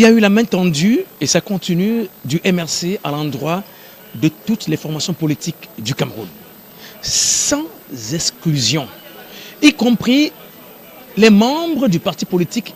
Il y a eu la main tendue, et ça continue, du MRC à l'endroit de toutes les formations politiques du Cameroun, sans exclusion, y compris les membres du parti politique,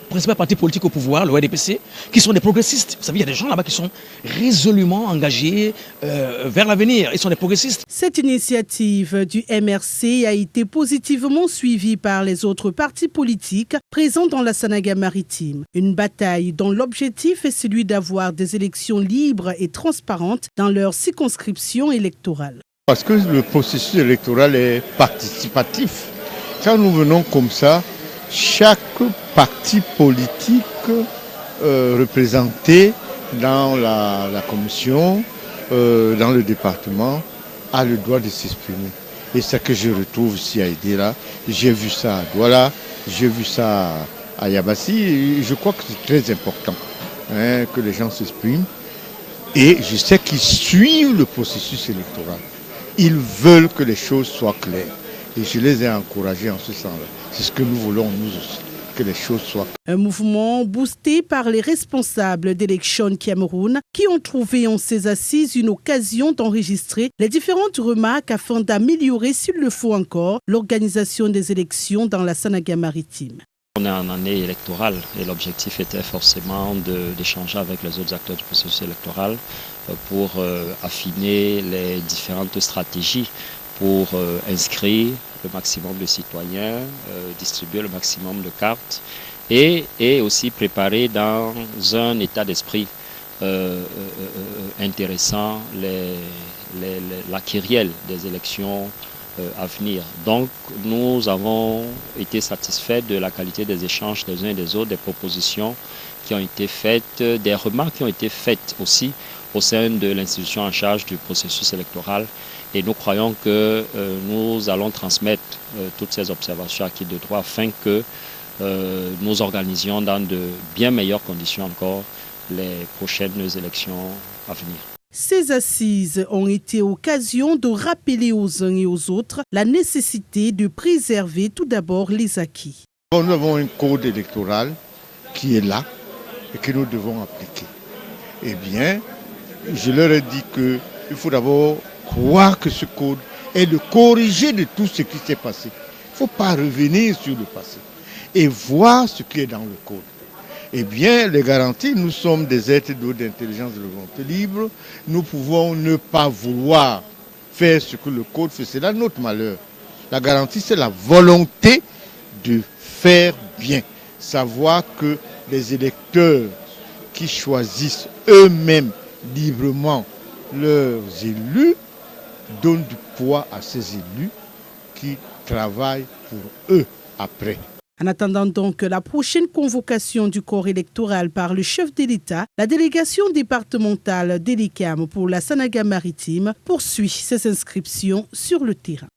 principal parti politique au pouvoir, le RDPC, qui sont des progressistes. Vous savez, il y a des gens là-bas qui sont résolument engagés vers l'avenir. Ils sont des progressistes. Cette initiative du MRC a été positivement suivie par les autres partis politiques présents dans la Sanaga maritime. Une bataille dont l'objectif est celui d'avoir des élections libres et transparentes dans leur circonscription électorale. Parce que le processus électoral est participatif. Quand nous venons comme ça, chaque parti politique représenté dans la commission, dans le département, a le droit de s'exprimer. Et c'est ce que je retrouve ici à Idira. J'ai vu ça à Douala, j'ai vu ça à Yabassi. Et je crois que c'est très important que les gens s'expriment. Et je sais qu'ils suivent le processus électoral. Ils veulent que les choses soient claires. Et je les ai encouragés en ce sens-là. C'est ce que nous voulons, nous aussi, que les choses soient claires. Un mouvement boosté par les responsables d'Election Cameroun qui ont trouvé en ces assises une occasion d'enregistrer les différentes remarques afin d'améliorer, s'il le faut encore, l'organisation des élections dans la Sanaga maritime. On est en année électorale et l'objectif était forcément d'échanger avec les autres acteurs du processus électoral pour affiner les différentes stratégies pour inscrire le maximum de citoyens, distribuer le maximum de cartes et aussi préparer dans un état d'esprit intéressant la kyrielle des élections à venir. Donc nous avons été satisfaits de la qualité des échanges des uns et des autres, des propositions qui ont été faites, des remarques qui ont été faites aussi au sein de l'institution en charge du processus électoral. Et nous croyons que nous allons transmettre toutes ces observations à qui de droit afin que nous organisions dans de bien meilleures conditions encore les prochaines élections à venir. Ces assises ont été occasion de rappeler aux uns et aux autres la nécessité de préserver tout d'abord les acquis. Nous avons un code électoral qui est là et que nous devons appliquer. Eh bien, je leur ai dit qu'il faut d'abord croire que ce code est le corriger de tout ce qui s'est passé. Il ne faut pas revenir sur le passé et voir ce qui est dans le code. Eh bien, les garanties, nous sommes des êtres d'intelligence de volonté libre. Nous pouvons ne pas vouloir faire ce que le code fait. C'est là notre malheur. La garantie, c'est la volonté de faire bien. Savoir que les électeurs qui choisissent eux-mêmes librement leurs élus donnent du poids à ces élus qui travaillent pour eux après. En attendant donc la prochaine convocation du corps électoral par le chef de l'État, la délégation départementale d'Elecam pour la Sanaga maritime poursuit ses inscriptions sur le terrain.